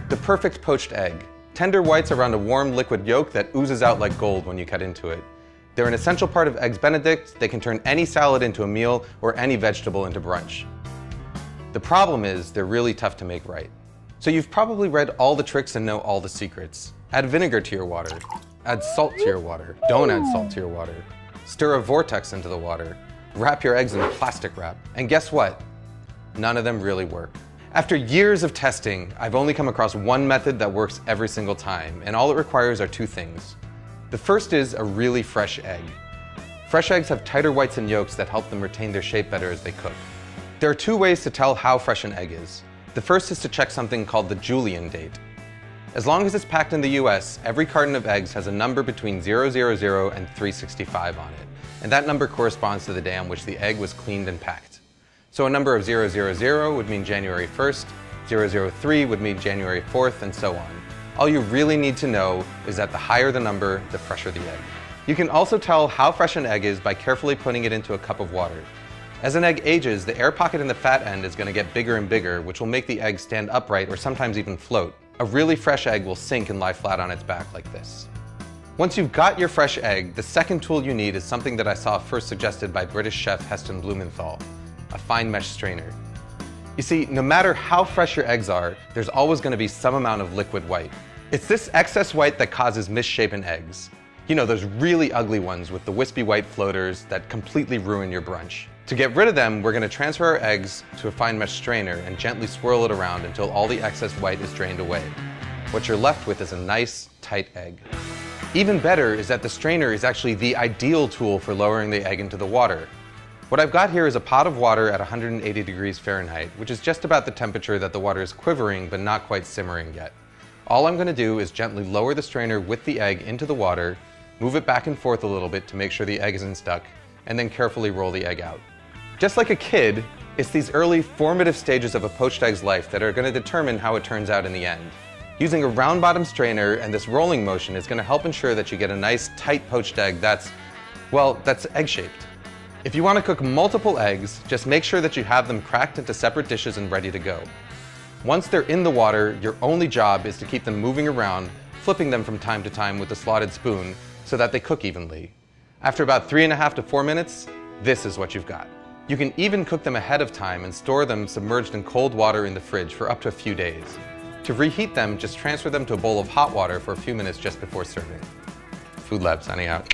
The perfect poached egg. Tender whites around a warm liquid yolk that oozes out like gold when you cut into it. They're an essential part of Eggs Benedict. They can turn any salad into a meal or any vegetable into brunch. The problem is they're really tough to make right. So you've probably read all the tricks and know all the secrets. Add vinegar to your water. Add salt to your water. Don't add salt to your water. Stir a vortex into the water. Wrap your eggs in plastic wrap. And guess what? None of them really work. After years of testing, I've only come across one method that works every single time, and all it requires are two things. The first is a really fresh egg. Fresh eggs have tighter whites and yolks that help them retain their shape better as they cook. There are two ways to tell how fresh an egg is. The first is to check something called the Julian date. As long as it's packed in the US, every carton of eggs has a number between 000 and 365 on it, and that number corresponds to the day on which the egg was cleaned and packed. So a number of 000 would mean January 1st, 003 would mean January 4th, and so on. All you really need to know is that the higher the number, the fresher the egg. You can also tell how fresh an egg is by carefully putting it into a cup of water. As an egg ages, the air pocket in the fat end is going to get bigger and bigger, which will make the egg stand upright or sometimes even float. A really fresh egg will sink and lie flat on its back like this. Once you've got your fresh egg, the second tool you need is something that I saw first suggested by British chef Heston Blumenthal, a fine mesh strainer. You see, no matter how fresh your eggs are, there's always going to be some amount of liquid white. It's this excess white that causes misshapen eggs. You know, those really ugly ones with the wispy white floaters that completely ruin your brunch. To get rid of them, we're going to transfer our eggs to a fine mesh strainer and gently swirl it around until all the excess white is drained away. What you're left with is a nice, tight egg. Even better is that the strainer is actually the ideal tool for lowering the egg into the water. What I've got here is a pot of water at 180 degrees Fahrenheit, which is just about the temperature that the water is quivering but not quite simmering yet. All I'm going to do is gently lower the strainer with the egg into the water, move it back and forth a little bit to make sure the egg isn't stuck, and then carefully roll the egg out. Just like a kid, it's these early formative stages of a poached egg's life that are going to determine how it turns out in the end. Using a round bottom strainer and this rolling motion is going to help ensure that you get a nice tight poached egg that's egg-shaped. If you want to cook multiple eggs, just make sure that you have them cracked into separate dishes and ready to go. Once they're in the water, your only job is to keep them moving around, flipping them from time to time with a slotted spoon so that they cook evenly. After about 3.5 to 4 minutes, this is what you've got. You can even cook them ahead of time and store them submerged in cold water in the fridge for up to a few days. To reheat them, just transfer them to a bowl of hot water for a few minutes just before serving. Food Lab signing out.